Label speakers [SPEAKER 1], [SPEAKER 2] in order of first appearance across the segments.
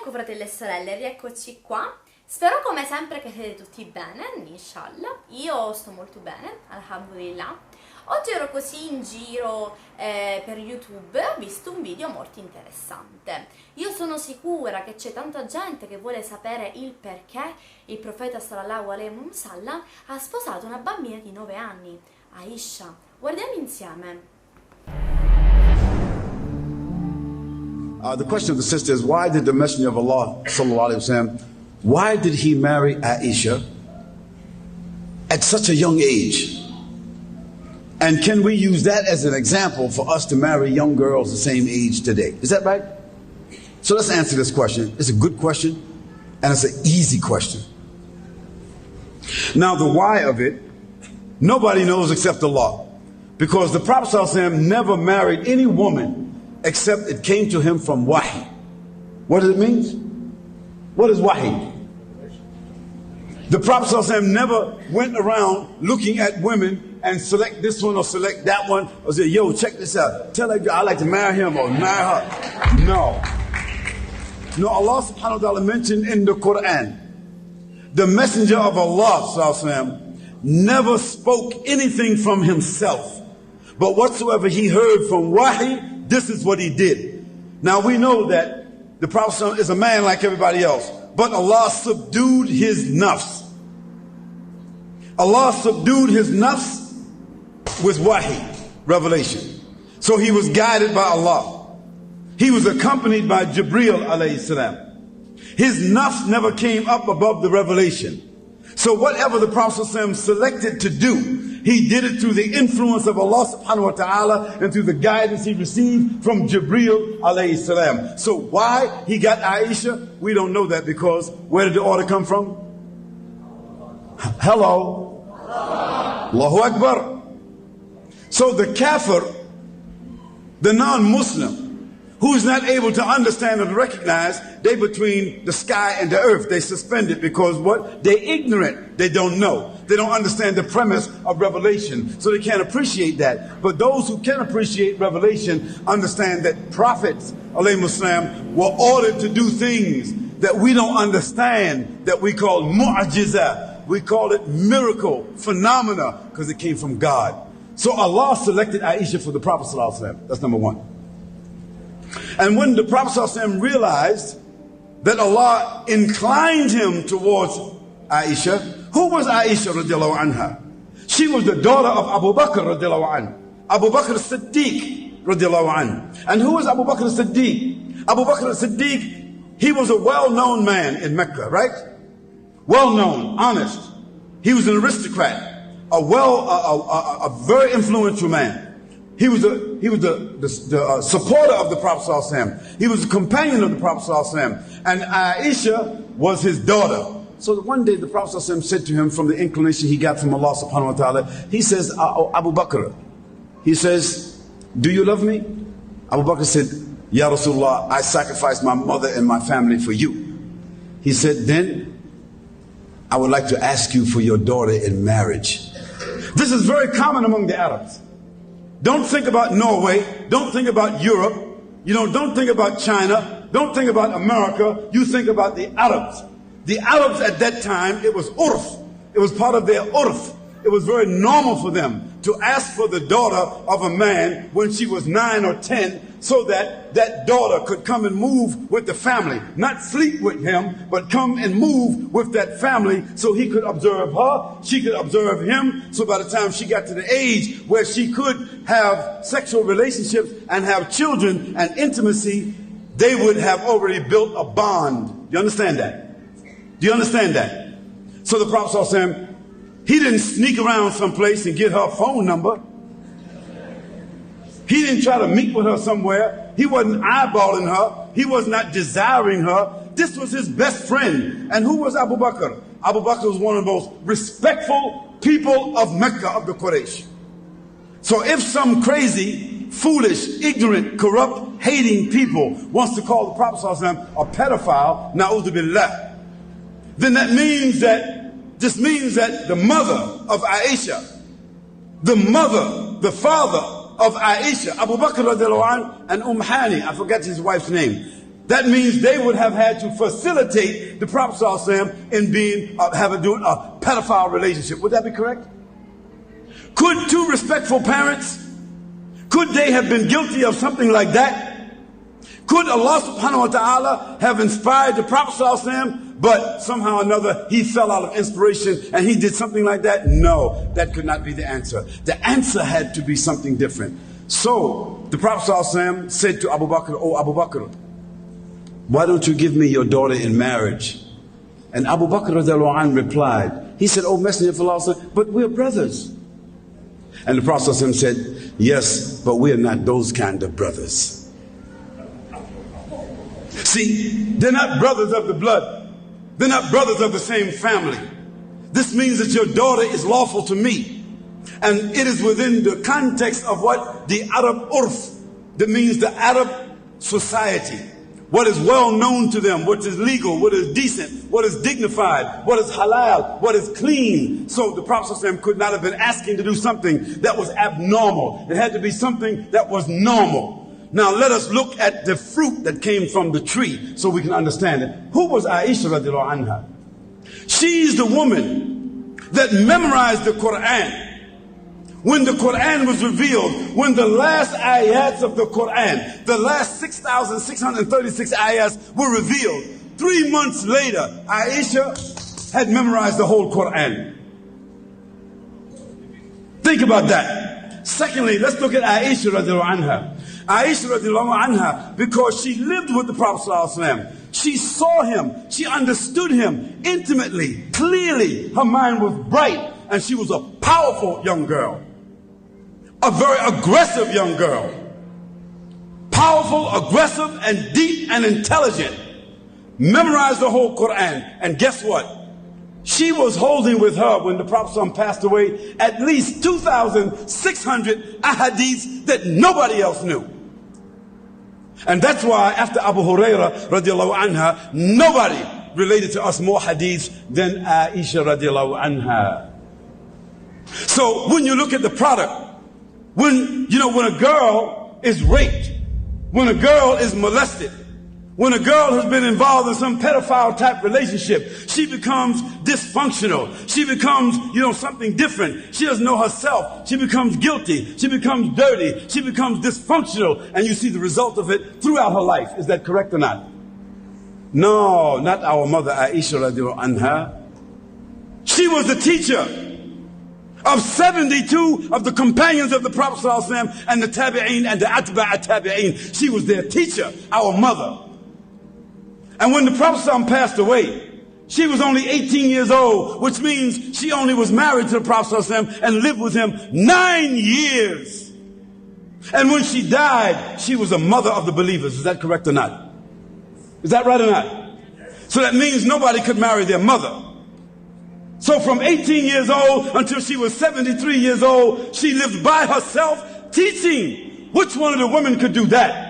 [SPEAKER 1] alaikum fratelli e sorelle, rieccoci qua. Spero come sempre che siete tutti bene, inshallah. Io sto molto bene, alhamdulillah. Oggi ero così in giro per YouTube, ho visto un video molto interessante. Io sono sicura che c'è tanta gente che vuole sapere il perché il profeta sallallahu alaihi wasallam ha sposato una bambina di 9 anni, Aisha. Guardiamo insieme.
[SPEAKER 2] The question of the sister is, why did the Messenger of Allah, sallallahu alaihi wasallam, why did he marry Aisha at such a young age? And can we use that as an example for us to marry young girls the same age today? Is that right? So let's answer this question. It's a good question, and it's an easy question. Now, the why of it, nobody knows except Allah. Because the Prophet ﷺ never married any woman except it came to him from wahi. What does it mean? What is wahi? The Prophet ﷺ never went around looking at women and select this one or select that one or say, yo, check this out. Tell that girl I like to marry him or marry her. No. No, Allah subhanahu wa ta'ala mentioned in the Quran, the Messenger of Allah ﷺ never spoke anything from himself. But whatsoever he heard from wahi, this is what he did. Now we know that the Prophet is a man like everybody else, but Allah subdued his nafs. Allah subdued his nafs with wahi, revelation. So he was guided by Allah. He was accompanied by Jibreel alayhi salam. His nafs never came up above the revelation. So whatever the Prophet selected to do, he did it through the influence of Allah subhanahu wa ta'ala and through the guidance he received from Jibreel alayhi salam. So why he got Aisha, we don't know that, because where did the order come from? Hello. Allahu Akbar. So the kafir, the non-Muslim, who is not able to understand and recognize they between the sky and the earth, they suspend it because what? They're ignorant. They don't know. They don't understand the premise of revelation, so they can't appreciate that. But those who can appreciate revelation understand that prophets, alayhimus salam, were ordered to do things that we don't understand, that we call mu'jiza. We call it miracle, phenomena, because it came from God. So Allah selected Aisha for the Prophet sallallahu alaihi wasallam. That's number one. And when the Prophet ﷺ realized that Allah inclined him towards Aisha, who was Aisha radiallahu anha? She was the daughter of Abu Bakr radiallahu anhu. Abu Bakr as-Siddiq radiallahu anhu. And who was Abu Bakr as-Siddiq? Abu Bakr as-Siddiq, he was a well-known man in Mecca, right? Well-known, honest. He was an aristocrat, a very influential man. He was the supporter of the Prophet ﷺ. He was a companion of the Prophet ﷺ. And Aisha was his daughter. So one day the Prophet ﷺ said to him, from the inclination he got from Allah subhanahu wa ta'ala, he says, Abu Bakr, he says, do you love me? Abu Bakr said, Ya Rasulullah, I sacrificed my mother and my family for you. He said, then I would like to ask you for your daughter in marriage. This is very common among the Arabs. Don't think about Norway. Don't think about Europe. Don't think about China. Don't think about America. You think about the Arabs. The Arabs at that time, it was urf. It was part of their urf. It was very normal for them to ask for the daughter of a man when she was 9 or 10, so that that daughter could come and move with the family. Not sleep with him, but come and move with that family so he could observe her, she could observe him. So by the time she got to the age where she could have sexual relationships and have children and intimacy, they would have already built a bond. Do you understand that? Do you understand that? So the Prophet ﷺ, he didn't sneak around someplace and get her phone number. He didn't try to meet with her somewhere. He wasn't eyeballing her. He was not desiring her. This was his best friend. And who was Abu Bakr? Abu Bakr was one of the most respectful people of Mecca, of the Quraysh. So if some crazy, foolish, ignorant, corrupt, hating people wants to call the Prophet ﷺ a pedophile, na'udhu billah, then this means that the mother of Aisha, the father of Aisha, Abu Bakr radiallahu anhu, and Hani, I forget his wife's name, That means they would have had to facilitate the Prophet ﷺ in doing a pedophile relationship. Would that be correct? Could two respectful parents, could they have been guilty of something like that? Could Allah subhanahu wa ta'ala have inspired the Prophet ﷺ, but somehow or another he fell out of inspiration and he did something like that? No, that could not be the answer. The answer had to be something different. So the Prophet ﷺ said to Abu Bakr, "Oh Abu Bakr, why don't you give me your daughter in marriage?" And Abu Bakr radiallahu anh replied, he said, "Oh Messenger of Allah, but we're brothers." And the Prophet ﷺ said, "Yes, but we're not those kind of brothers." See, they're not brothers of the blood. They're not brothers of the same family. This means that your daughter is lawful to me. And it is within the context of what? The Arab urf. That means the Arab society. What is well known to them, what is legal, what is decent, what is dignified, what is halal, what is clean. So the Prophet ﷺ could not have been asking to do something that was abnormal. It had to be something that was normal. Now let us look at the fruit that came from the tree so we can understand it. Who was Aisha radiallahu anha? She's the woman that memorized the Quran. When the Quran was revealed, when the last ayats of the Quran, the last 6,636 ayats were revealed, 3 months later, Aisha had memorized the whole Quran. Think about that. Secondly, let's look at Aisha radiallahu anha. Aisha radiallahu anha, because she lived with the Prophet ﷺ. She saw him, she understood him intimately, clearly. Her mind was bright, and she was a powerful young girl. A very aggressive young girl. Powerful, aggressive, and deep and intelligent. Memorized the whole Quran. And guess what? She was holding with her, when the Prophet ﷺ passed away, at least 2,600 ahadiths that nobody else knew. And that's why after Abu Hurairah radiallahu anha, nobody related to us more hadiths than Aisha radiallahu anha. So when you look at the product, when a girl is raped, when a girl is molested, when a girl has been involved in some pedophile type relationship, she becomes dysfunctional. She becomes, something different. She doesn't know herself. She becomes guilty. She becomes dirty. She becomes dysfunctional. And you see the result of it throughout her life. Is that correct or not? No, not our mother Aisha radiallahu anha. She was the teacher of 72 of the companions of the Prophet ﷺ and the tabi'een and the atba'a tabi'een. She was their teacher, our mother. And when the Prophet ﷺ passed away, she was only 18 years old, which means she only was married to the Prophet ﷺ and lived with him 9 years. And when she died, she was a mother of the believers. Is that correct or not? Is that right or not? So that means nobody could marry their mother. So from 18 years old until she was 73 years old, she lived by herself teaching. Which one of the women could do that?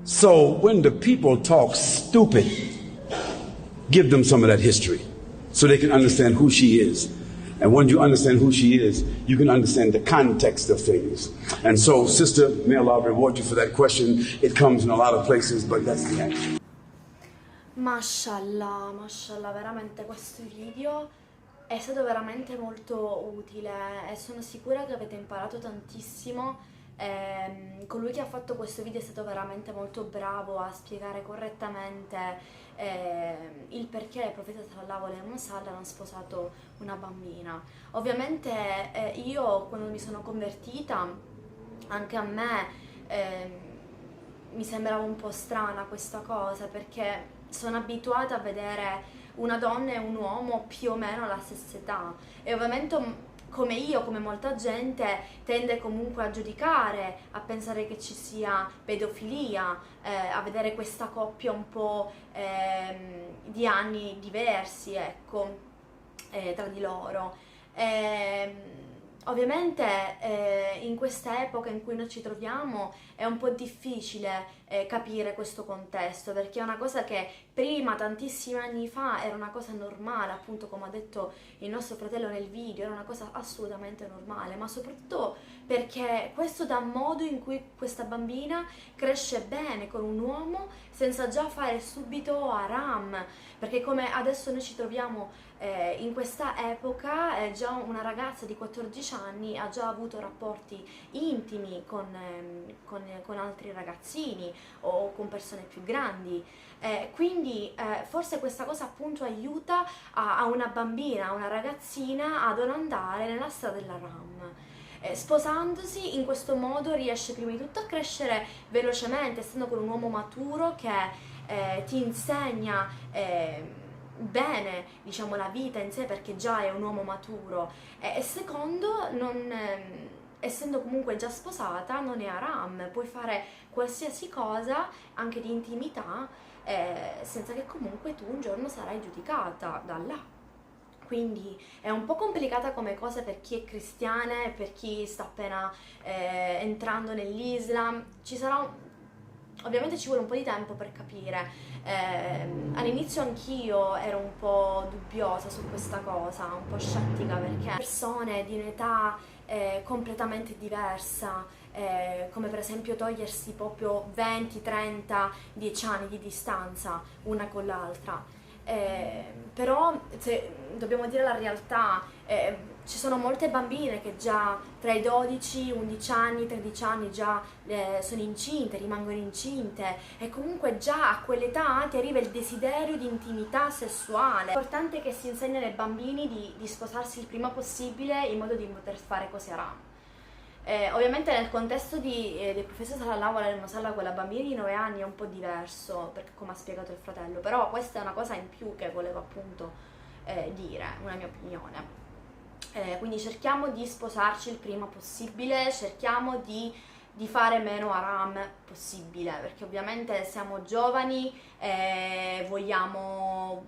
[SPEAKER 2] So when the people talk stupid, give them some of that history so they can understand who she is. And when you understand who she is, you can understand the context of things. And so, sister, may Allah reward you for that question. It comes in a lot of places, but that's the answer.
[SPEAKER 1] Mashallah, mashallah, veramente questo video è stato veramente molto utile e sono sicura che avete imparato tantissimo. Colui che ha fatto questo video è stato veramente molto bravo a spiegare correttamente il perché il profeta sallallahu alaihi wasallam ha sposato una bambina. Ovviamente io quando mi sono convertita, anche a me mi sembrava un po' strana questa cosa, perché sono abituata a vedere una donna e un uomo più o meno alla stessa età e ovviamente come io, come molta gente, tende comunque a giudicare, a pensare che ci sia pedofilia, a vedere questa coppia un po' di anni diversi, ecco, tra di loro. Ovviamente in questa epoca in cui noi ci troviamo è un po' difficile capire questo contesto, perché è una cosa che prima, tantissimi anni fa, era una cosa normale, appunto come ha detto il nostro fratello nel video, era una cosa assolutamente normale, ma soprattutto perché questo dà modo in cui questa bambina cresce bene con un uomo senza già fare subito haram, perché come adesso noi ci troviamo in questa epoca, già una ragazza di 14 anni ha già avuto rapporti intimi con altri ragazzini o con persone più grandi, quindi forse questa cosa appunto aiuta a una bambina, a una ragazzina a non andare nella strada dell'haram. Sposandosi in questo modo riesce prima di tutto a crescere velocemente, essendo con un uomo maturo che ti insegna bene, diciamo, la vita in sé, perché già è un uomo maturo, e secondo, essendo comunque già sposata, non è haram, puoi fare qualsiasi cosa anche di intimità senza che comunque tu un giorno sarai giudicata da Allah. Quindi è un po' complicata come cosa per chi è cristiana e per chi sta appena entrando nell'Islam. Ovviamente ci vuole un po' di tempo per capire. All'inizio anch'io ero un po' dubbiosa su questa cosa, un po' scettica, perché persone di un'età completamente diversa, come per esempio togliersi proprio 20, 30, 10 anni di distanza una con l'altra. Però se dobbiamo dire la realtà, ci sono molte bambine che già tra i 12, 11 anni, 13 anni già sono incinte, rimangono incinte, e comunque già a quell'età ti arriva il desiderio di intimità sessuale. È importante che si insegni ai bambini di sposarsi il prima possibile in modo di poter fare cose haram. Ovviamente nel contesto del professore Sallallahu Alaihi Wasallam con la bambina di 9 anni è un po' diverso, perché come ha spiegato il fratello, però questa è una cosa in più che volevo appunto dire, una mia opinione. Quindi cerchiamo di sposarci il prima possibile, cerchiamo di fare meno haram possibile, perché ovviamente siamo giovani, abbiamo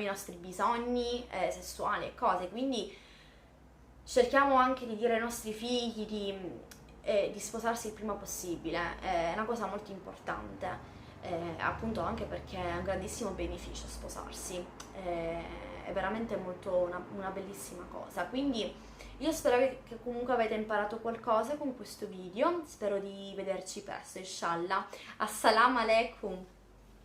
[SPEAKER 1] i nostri bisogni sessuali e cose, quindi cerchiamo anche di dire ai nostri figli di sposarsi il prima possibile, è una cosa molto importante, appunto anche perché è un grandissimo beneficio sposarsi, è veramente una bellissima cosa. Quindi io spero che comunque avete imparato qualcosa con questo video, spero di vederci presto, inshallah. Assalamu alaikum!